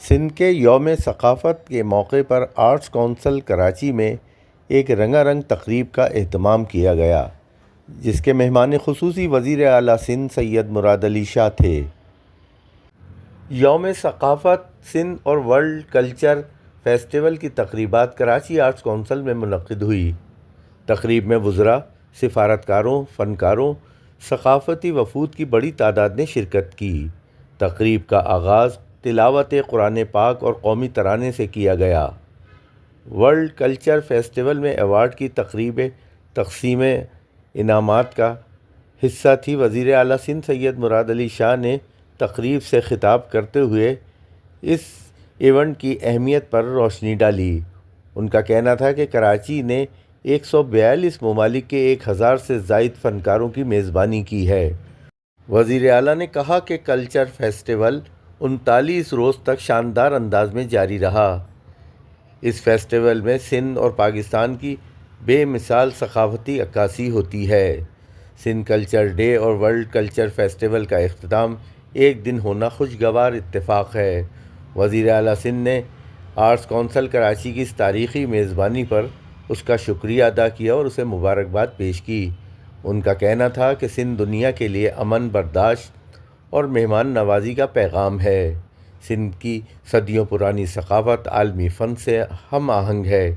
سندھ کے یوم ثقافت کے موقع پر آرٹس کونسل کراچی میں ایک رنگا رنگ تقریب کا اہتمام کیا گیا، جس کے مہمان خصوصی وزیر اعلیٰ سندھ سید مراد علی شاہ تھے۔ یوم ثقافت سندھ اور ورلڈ کلچر فیسٹیول کی تقریبات کراچی آرٹس کونسل میں منعقد ہوئی۔ تقریب میں وزراء، سفارتکاروں، فنکاروں، ثقافتی وفود کی بڑی تعداد نے شرکت کی۔ تقریب کا آغاز تلاوت قرآن پاک اور قومی ترانے سے کیا گیا۔ ورلڈ کلچر فیسٹیول میں ایوارڈ کی تقریب تقسیم انعامات کا حصہ تھی۔ وزیر اعلیٰ سندھ سید مراد علی شاہ نے تقریب سے خطاب کرتے ہوئے اس ایونٹ کی اہمیت پر روشنی ڈالی۔ ان کا کہنا تھا کہ کراچی نے 142 ممالک کے 1000 سے زائد فنکاروں کی میزبانی کی ہے۔ وزیر اعلیٰ نے کہا کہ کلچر فیسٹیول 39 روز تک شاندار انداز میں جاری رہا۔ اس فیسٹیول میں سندھ اور پاکستان کی بے مثال ثقافتی عکاسی ہوتی ہے۔ سندھ کلچر ڈے اور ورلڈ کلچر فیسٹیول کا اختتام ایک دن ہونا خوشگوار اتفاق ہے۔ وزیر اعلیٰ سندھ نے آرٹس کونسل کراچی کی اس تاریخی میزبانی پر اس کا شکریہ ادا کیا اور اسے مبارکباد پیش کی۔ ان کا کہنا تھا کہ سندھ دنیا کے لیے امن، برداشت اور مہمان نوازی کا پیغام ہے۔ سندھ کی صدیوں پرانی ثقافت عالمی فن سے ہم آہنگ ہے۔